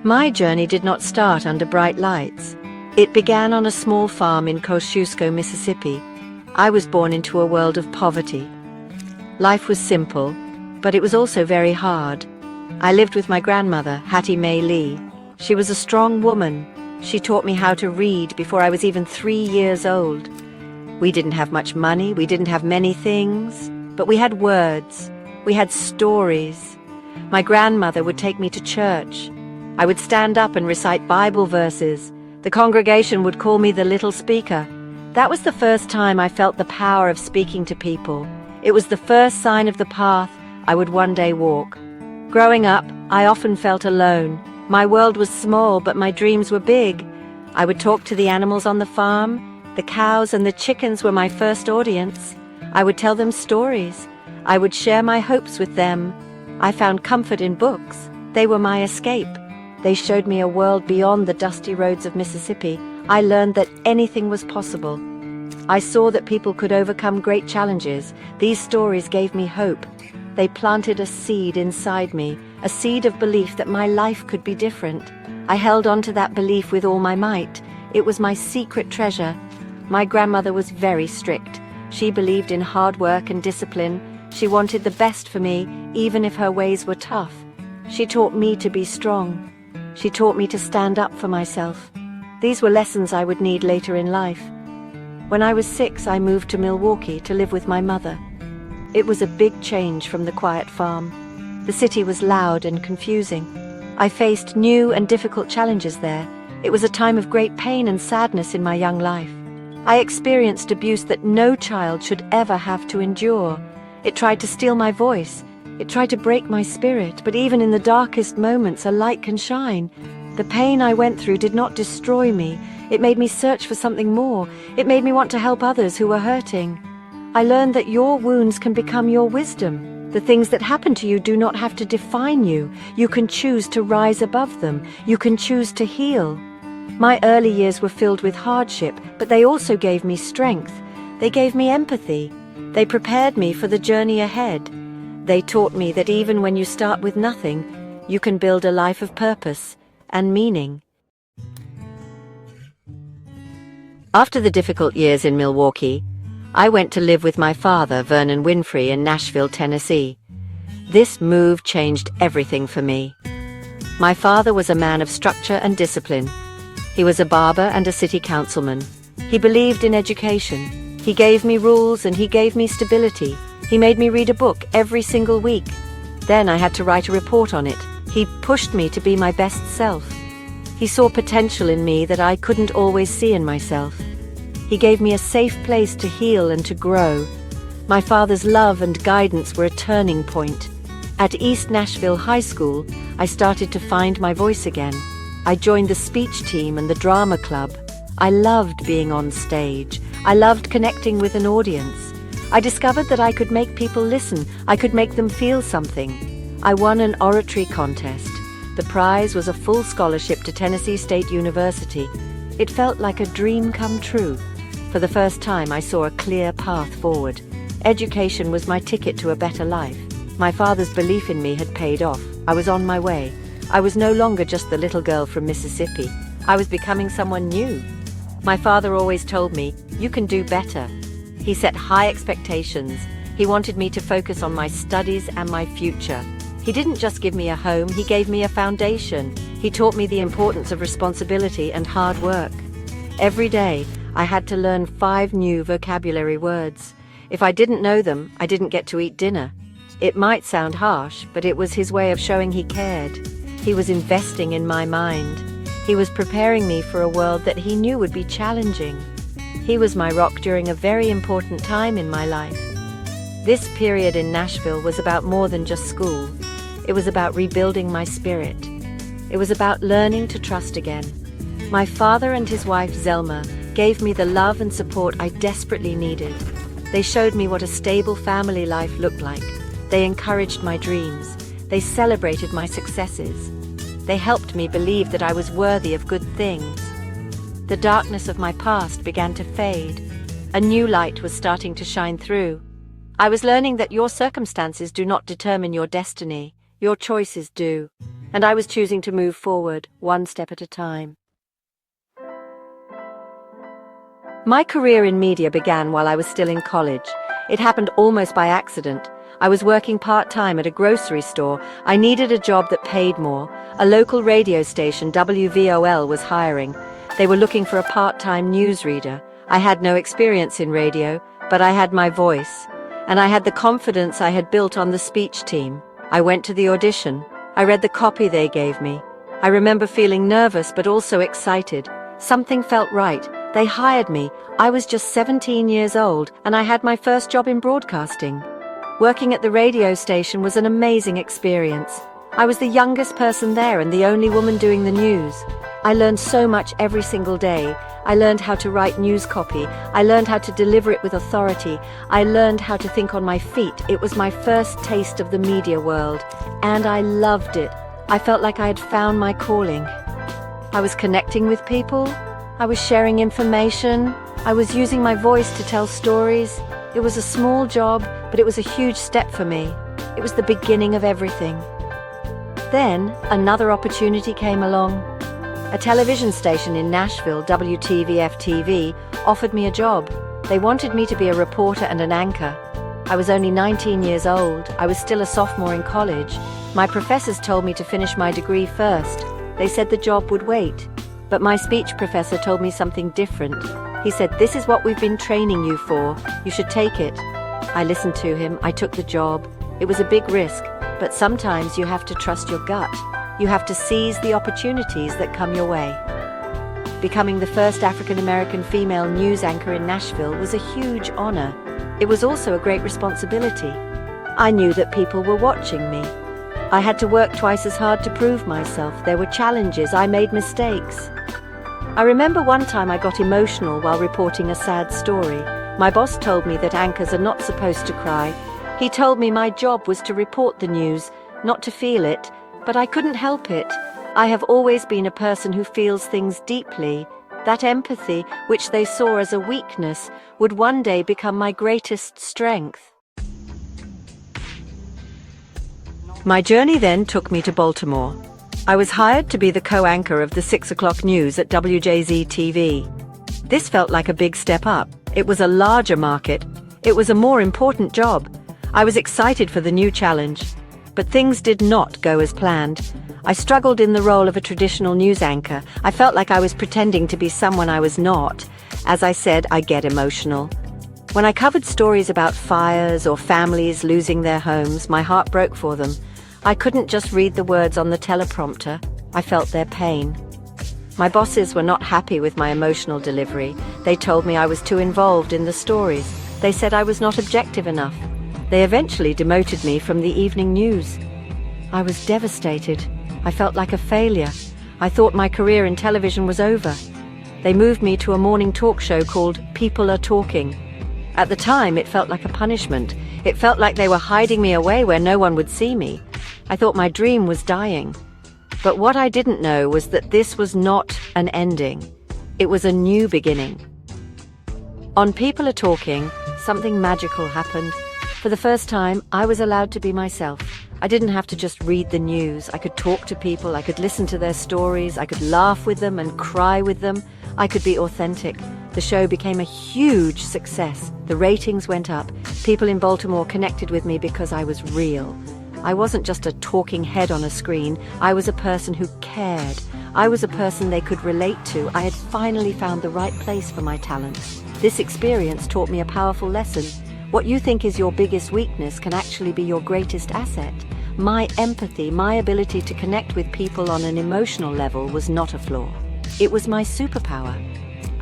My journey did not start under bright lights. It began on a small farm in Kosciuszko, Mississippi. I was born into a world of poverty. Life was simple, but it was also very hard. I lived with my grandmother, Hattie Mae Lee. She was a strong woman. She taught me how to read before I was even 3 years old. We didn't have much money, we didn't have many things, but we had words, we had stories. My grandmother would take me to church. I would stand up and recite Bible verses. The congregation would call me the little speaker. That was the first time I felt the power of speaking to people. It was the first sign of the path I would one day walk. Growing up, I often felt alone. My world was small, but my dreams were big. I would talk to the animals on the farm. The cows and the chickens were my first audience. I would tell them stories. I would share my hopes with them. I found comfort in books. They were my escape. They showed me a world beyond the dusty roads of Mississippi. I learned that anything was possible. I saw that people could overcome great challenges. These stories gave me hope. They planted a seed inside me, a seed of belief that my life could be different. I held on to that belief with all my might. It was my secret treasure. My grandmother was very strict. She believed in hard work and discipline. She wanted the best for me, even if her ways were tough. She taught me to be strong. She taught me to stand up for myself. These were lessons I would need later in life. When I was 6, I moved to Milwaukee to live with my mother. It was a big change from the quiet farm. The city was loud and confusing. I faced new and difficult challenges there. It was a time of great pain and sadness in my young life. I experienced abuse that no child should ever have to endure. It tried to steal my voice. It tried to break my spirit, but even in the darkest moments, a light can shine. The pain I went through did not destroy me. It made me search for something more. It made me want to help others who were hurting. I learned that your wounds can become your wisdom. The things that happen to you do not have to define you. You can choose to rise above them. You can choose to heal. My early years were filled with hardship, but they also gave me strength. They gave me empathy. They prepared me for the journey ahead. They taught me that even when you start with nothing, you can build a life of purpose and meaning. After the difficult years in Milwaukee, I went to live with my father, Vernon Winfrey, in Nashville, Tennessee. This move changed everything for me. My father was a man of structure and discipline. He was a barber and a city councilman. He believed in education. He gave me rules and he gave me stability. He made me read a book every single week. Then I had to write a report on it. He pushed me to be my best self. He saw potential in me that I couldn't always see in myself. He gave me a safe place to heal and to grow. My father's love and guidance were a turning point. At East Nashville High School, I started to find my voice again. I joined the speech team and the drama club. I loved being on stage. I loved connecting with an audience. I discovered that I could make people listen. I could make them feel something. I won an oratory contest. The prize was a full scholarship to Tennessee State University. It felt like a dream come true. For the first time, I saw a clear path forward. Education was my ticket to a better life. My father's belief in me had paid off. I was on my way. I was no longer just the little girl from Mississippi. I was becoming someone new. My father always told me, "You can do better." He set high expectations. He wanted me to focus on my studies and my future. He didn't just give me a home, he gave me a foundation. He taught me the importance of responsibility and hard work. Every day, I had to learn 5 new vocabulary words. If I didn't know them, I didn't get to eat dinner. It might sound harsh, but it was his way of showing he cared. He was investing in my mind. He was preparing me for a world that he knew would be challenging. He was my rock during a very important time in my life. This period in Nashville was about more than just school. It was about rebuilding my spirit. It was about learning to trust again. My father and his wife, Zelma, gave me the love and support I desperately needed. They showed me what a stable family life looked like. They encouraged my dreams. They celebrated my successes. They helped me believe that I was worthy of good things. The darkness of my past began to fade. A new light was starting to shine through. I was learning that your circumstances do not determine your destiny. Your choices do. and I was choosing to move forward, one step at a time. My career in media began while I was still in college. It happened almost by accident. I was working part-time at a grocery store. I needed a job that paid more. A local radio station, WVOL, was hiring. They were looking for a part-time newsreader. I had no experience in radio, but I had my voice, and I had the confidence I had built on the speech team. I went to the audition. I read the copy they gave me. I remember feeling nervous but also excited. Something felt right. They hired me. I was just 17 years old, and I had my first job in broadcasting. Working at the radio station was an amazing experience. I was the youngest person there and the only woman doing the news. I learned so much every single day. I learned how to write news copy. I learned how to deliver it with authority. I learned how to think on my feet. It was my first taste of the media world, and I loved it. I felt like I had found my calling. I was connecting with people. I was sharing information. I was using my voice to tell stories. It was a small job, but it was a huge step for me. It was the beginning of everything. Then, another opportunity came along. A television station in Nashville, WTVF-TV, offered me a job. They wanted me to be a reporter and an anchor. I was only 19 years old. I was still a sophomore in college. My professors told me to finish my degree first. They said the job would wait. But my speech professor told me something different. He said, "This is what we've been training you for. You should take it." I listened to him. I took the job. It was a big risk, but sometimes you have to trust your gut. You have to seize the opportunities that come your way. Becoming the first African-American female news anchor in Nashville was a huge honor. It was also a great responsibility. I knew that people were watching me. I had to work twice as hard to prove myself. There were challenges. I made mistakes. I remember one time I got emotional while reporting a sad story. My boss told me that anchors are not supposed to cry. He told me my job was to report the news, not to feel it, but I couldn't help it. I have always been a person who feels things deeply. That empathy, which they saw as a weakness, would one day become my greatest strength. My journey then took me to Baltimore. I was hired to be the co-anchor of the 6 o'clock news at WJZ-TV. This felt like a big step up. It was a larger market. It was a more important job. I was excited for the new challenge. But things did not go as planned. I struggled in the role of a traditional news anchor. I felt like I was pretending to be someone I was not. As I said, I get emotional. When I covered stories about fires or families losing their homes, my heart broke for them. I couldn't just read the words on the teleprompter. I felt their pain. My bosses were not happy with my emotional delivery. They told me I was too involved in the stories. They said I was not objective enough. They eventually demoted me from the evening news. I was devastated. I felt like a failure. I thought my career in television was over. They moved me to a morning talk show called People Are Talking. At the time, it felt like a punishment. It felt like they were hiding me away where no one would see me. I thought my dream was dying. But what I didn't know was that this was not an ending. It was a new beginning. On People Are Talking, something magical happened. For the first time, I was allowed to be myself. I didn't have to just read the news. I could talk to people. I could listen to their stories. I could laugh with them and cry with them. I could be authentic. The show became a huge success. The ratings went up. People in Baltimore connected with me because I was real. I wasn't just a talking head on a screen. I was a person who cared. I was a person they could relate to. I had finally found the right place for my talents. This experience taught me a powerful lesson. What you think is your biggest weakness can actually be your greatest asset. My empathy, my ability to connect with people on an emotional level was not a flaw. It was my superpower.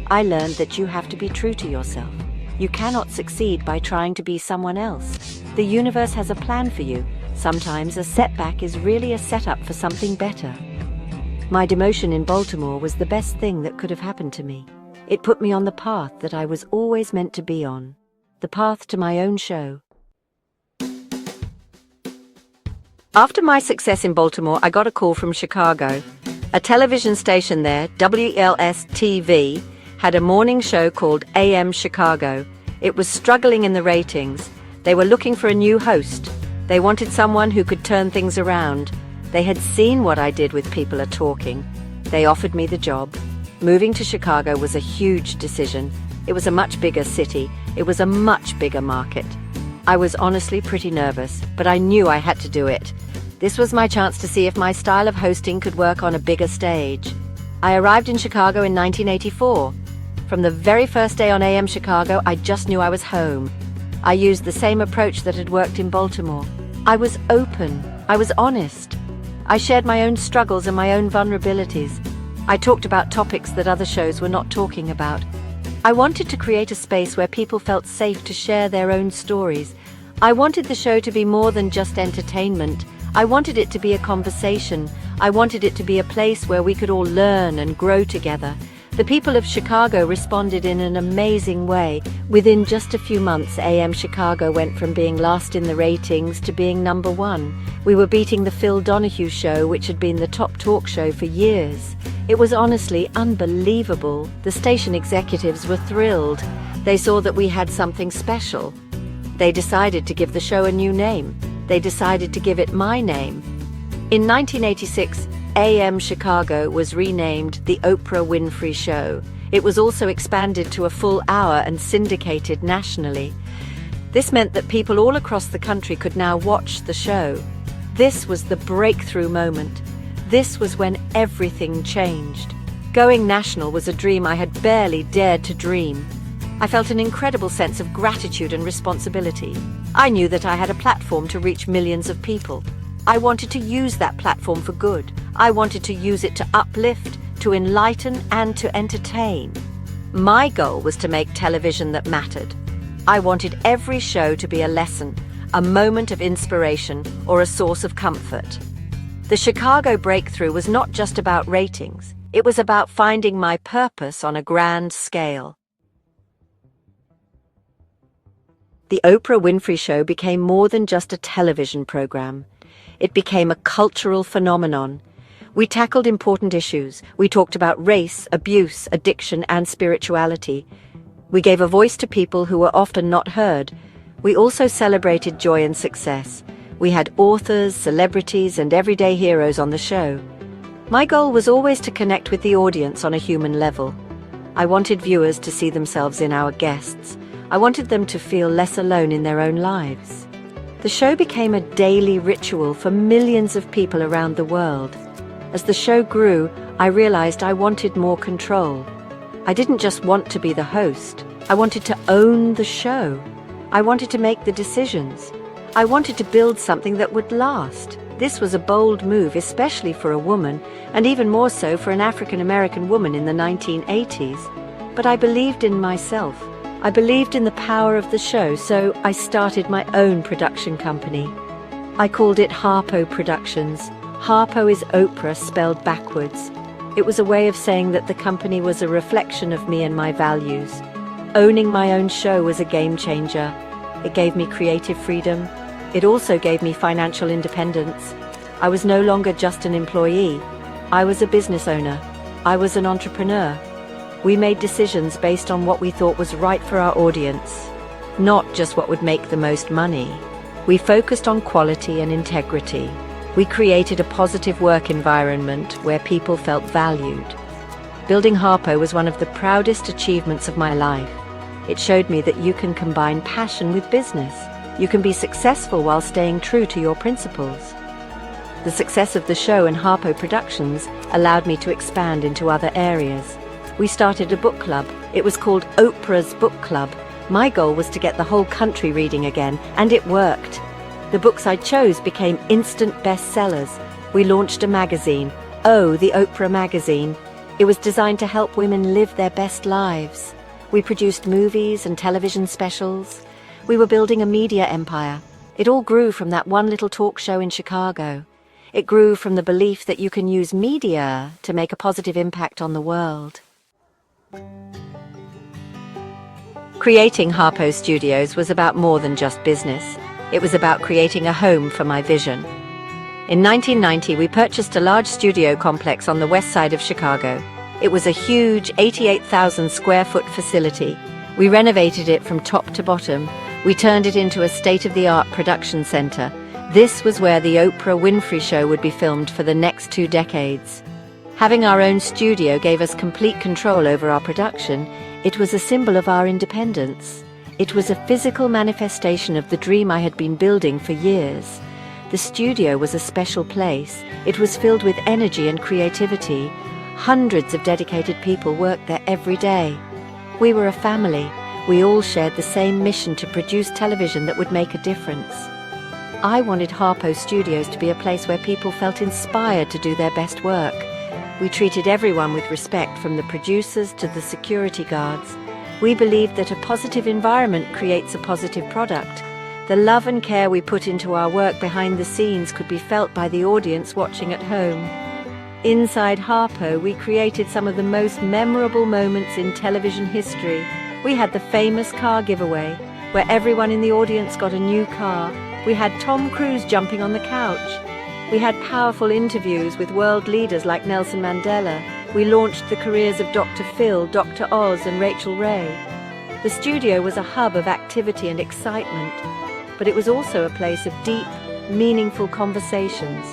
I learned that you have to be true to yourself. You cannot succeed by trying to be someone else. The universe has a plan for you. Sometimes a setback is really a setup for something better. My demotion in Baltimore was the best thing that could have happened to me. It put me on the path that I was always meant to be on. The path to my own show. After my success in Baltimore, I got a call from Chicago. A television station there, WLS-TV, had a morning show called AM Chicago. It was struggling in the ratings. They were looking for a new host. They wanted someone who could turn things around. They had seen what I did with People Are Talking. They offered me the job. Moving to Chicago was a huge decision. It was a much bigger city. It was a much bigger market. I was honestly pretty nervous, but I knew I had to do it. This was my chance to see if my style of hosting could work on a bigger stage. I arrived in Chicago in 1984. From the very first day on AM Chicago, I just knew I was home. I used the same approach that had worked in Baltimore. I was open. I was honest. I shared my own struggles and my own vulnerabilities. I talked about topics that other shows were not talking about. I wanted to create a space where people felt safe to share their own stories. I wanted the show to be more than just entertainment. I wanted it to be a conversation. I wanted it to be a place where we could all learn and grow together. The people of Chicago responded in an amazing way. Within just a few months, AM Chicago went from being last in the ratings to being #1. We were beating the Phil Donahue show, which had been the top talk show for years. It was honestly unbelievable. The station executives were thrilled. They saw that we had something special. They decided to give the show a new name. They decided to give it my name. In 1986, AM Chicago was renamed The Oprah Winfrey Show. It was also expanded to a full hour and syndicated nationally. This meant that people all across the country could now watch the show. This was the breakthrough moment. This was when everything changed. Going national was a dream I had barely dared to dream. I felt an incredible sense of gratitude and responsibility. I knew that I had a platform to reach millions of people. I wanted to use that platform for good. I wanted to use it to uplift, to enlighten, and to entertain. My goal was to make television that mattered. I wanted every show to be a lesson, a moment of inspiration, or a source of comfort. The Chicago breakthrough was not just about ratings. It was about finding my purpose on a grand scale. The Oprah Winfrey Show became more than just a television program. It became a cultural phenomenon. We tackled important issues. We talked about race, abuse, addiction, and spirituality. We gave a voice to people who were often not heard. We also celebrated joy and success. We had authors, celebrities, and everyday heroes on the show. My goal was always to connect with the audience on a human level. I wanted viewers to see themselves in our guests. I wanted them to feel less alone in their own lives. The show became a daily ritual for millions of people around the world. As the show grew, I realized I wanted more control. I didn't just want to be the host. I wanted to own the show. I wanted to make the decisions. I wanted to build something that would last. This was a bold move, especially for a woman, and even more so for an African-American woman in the 1980s. But I believed in myself. I believed in the power of the show, so I started my own production company. I called it Harpo Productions. Harpo is Oprah spelled backwards. It was a way of saying that the company was a reflection of me and my values. Owning my own show was a game changer. It gave me creative freedom. It also gave me financial independence. I was no longer just an employee. I was a business owner. I was an entrepreneur. We made decisions based on what we thought was right for our audience, not just what would make the most money. We focused on quality and integrity. We created a positive work environment where people felt valued. Building Harpo was one of the proudest achievements of my life. It showed me that you can combine passion with business. You can be successful while staying true to your principles. The success of the show and Harpo Productions allowed me to expand into other areas. We started a book club. It was called Oprah's Book Club. My goal was to get the whole country reading again, and it worked. The books I chose became instant bestsellers. We launched a magazine, the Oprah Magazine. It was designed to help women live their best lives. We produced movies and television specials. We were building a media empire. It all grew from that one little talk show in Chicago. It grew from the belief that you can use media to make a positive impact on the world. Creating Harpo Studios was about more than just business. It was about creating a home for my vision. In 1990, we purchased a large studio complex on the west side of Chicago. It was a huge 88,000 square foot facility. We renovated it from top to bottom. We turned it into a state-of-the-art production center, This was where the Oprah Winfrey Show would be filmed for the next 2 decades. Having our own studio gave us complete control over our production. It was a symbol of our independence. It was a physical manifestation of the dream I had been building for years. The studio was a special place. It was filled with energy and creativity. Hundreds of dedicated people worked there every day. We were a family. We all shared the same mission to produce television that would make a difference. I wanted Harpo Studios to be a place where people felt inspired to do their best work. We treated everyone with respect, from the producers to the security guards. We believed that a positive environment creates a positive product. The love and care we put into our work behind the scenes could be felt by the audience watching at home. Inside Harpo, we created some of the most memorable moments in television history. We had the famous car giveaway, where everyone in the audience got a new car. We had Tom Cruise jumping on the couch. We had powerful interviews with world leaders like Nelson Mandela. We launched the careers of Dr. Phil, Dr. Oz, and Rachel Ray. The studio was a hub of activity and excitement, but it was also a place of deep, meaningful conversations.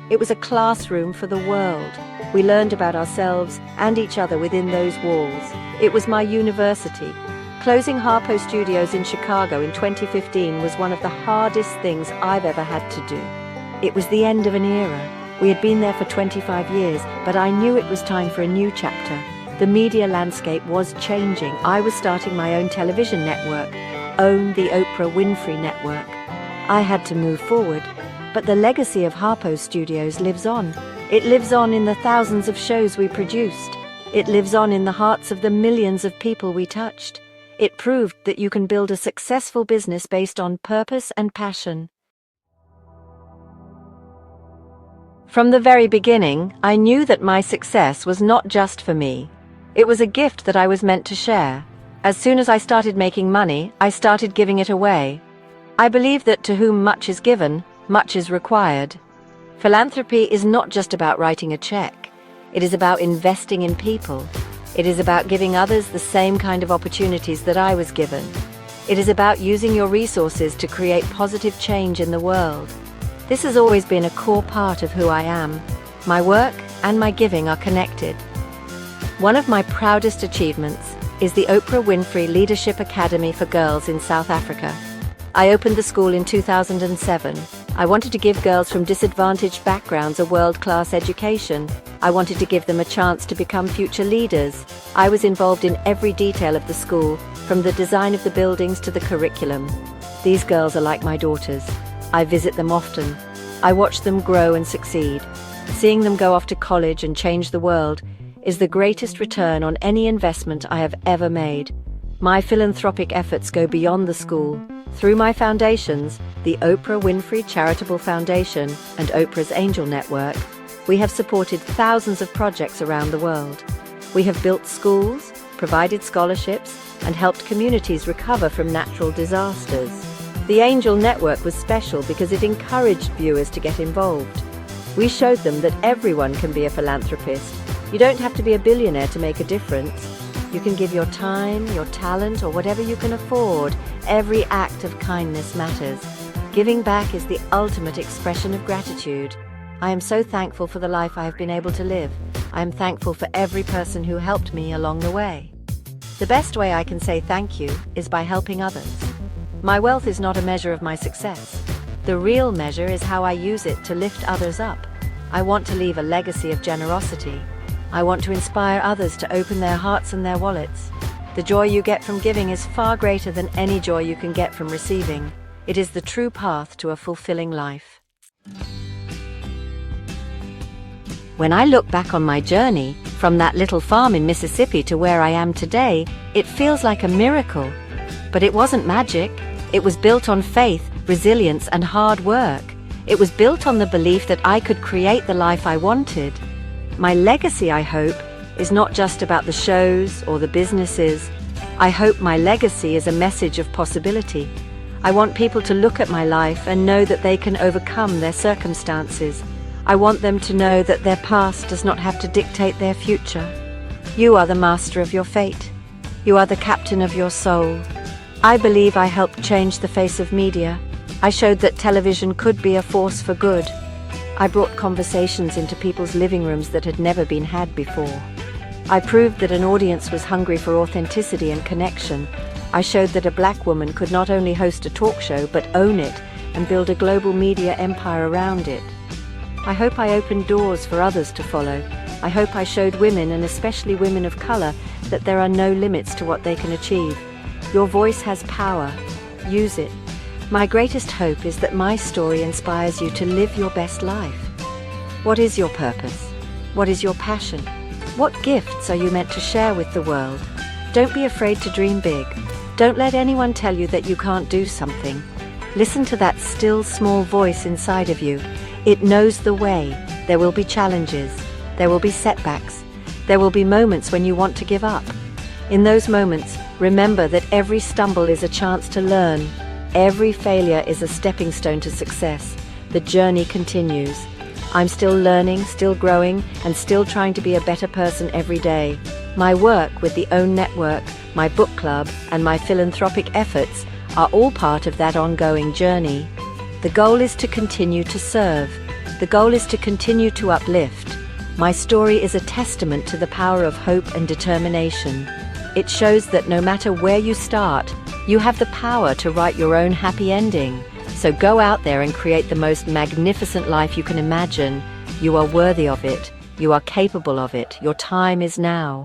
It was a classroom for the world. We learned about ourselves and each other within those walls. It was my university. Closing Harpo Studios in Chicago in 2015 was one of the hardest things I've ever had to do. It was the end of an era. We had been there for 25 years, but I knew it was time for a new chapter. The media landscape was changing. I was starting my own television network, own the Oprah Winfrey Network. I had to move forward, but the legacy of Harpo Studios lives on. It lives on in the thousands of shows we produced. It lives on in the hearts of the millions of people we touched. It proved that you can build a successful business based on purpose and passion. From the very beginning, I knew that my success was not just for me. It was a gift that I was meant to share. As soon as I started making money, I started giving it away. I believe that to whom much is given, much is required. Philanthropy is not just about writing a check. It is about investing in people. It is about giving others the same kind of opportunities that I was given. It is about using your resources to create positive change in the world. This has always been a core part of who I am. My work and my giving are connected. One of my proudest achievements is the Oprah Winfrey Leadership Academy for Girls in South Africa. I opened the school in 2007. I wanted to give girls from disadvantaged backgrounds a world-class education. I wanted to give them a chance to become future leaders. I was involved in every detail of the school, from the design of the buildings to the curriculum. These girls are like my daughters. I visit them often. I watch them grow and succeed. Seeing them go off to college and change the world is the greatest return on any investment I have ever made. My philanthropic efforts go beyond the school. Through my foundations, the Oprah Winfrey Charitable Foundation and Oprah's Angel Network, we have supported thousands of projects around the world. We have built schools, provided scholarships, and helped communities recover from natural disasters. The Angel Network was special because it encouraged viewers to get involved. We showed them that everyone can be a philanthropist. You don't have to be a billionaire to make a difference. You can give your time, your talent, or whatever you can afford. Every act of kindness matters. Giving back is the ultimate expression of gratitude. I am so thankful for the life I have been able to live. I am thankful for every person who helped me along the way. The best way I can say thank you is by helping others. My wealth is not a measure of my success. The real measure is how I use it to lift others up. I want to leave a legacy of generosity. I want to inspire others to open their hearts and their wallets. The joy you get from giving is far greater than any joy you can get from receiving. It is the true path to a fulfilling life. When I look back on my journey, from that little farm in Mississippi to where I am today, it feels like a miracle. But it wasn't magic. It was built on faith, resilience, and hard work. It was built on the belief that I could create the life I wanted. My legacy, I hope, is not just about the shows or the businesses. I hope my legacy is a message of possibility. I want people to look at my life and know that they can overcome their circumstances. I want them to know that their past does not have to dictate their future. You are the master of your fate. You are the captain of your soul. I believe I helped change the face of media. I showed that television could be a force for good. I brought conversations into people's living rooms that had never been had before. I proved that an audience was hungry for authenticity and connection. I showed that a black woman could not only host a talk show, but own it and build a global media empire around it. I hope I opened doors for others to follow. I hope I showed women, and especially women of color, that there are no limits to what they can achieve. Your voice has power. Use it. My greatest hope is that my story inspires you to live your best life. What is your purpose? What is your passion? What gifts are you meant to share with the world? Don't be afraid to dream big. Don't let anyone tell you that you can't do something. Listen to that still small voice inside of you. It knows the way. There will be challenges. There will be setbacks. There will be moments when you want to give up. In those moments, remember that every stumble is a chance to learn. Every failure is a stepping stone to success. The journey continues. I'm still learning, still growing, and still trying to be a better person every day. My work with the OWN Network, my book club, and my philanthropic efforts are all part of that ongoing journey. The goal is to continue to serve. The goal is to continue to uplift. My story is a testament to the power of hope and determination. It shows that no matter where you start, you have the power to write your own happy ending. So go out there and create the most magnificent life you can imagine. You are worthy of it. You are capable of it. Your time is now.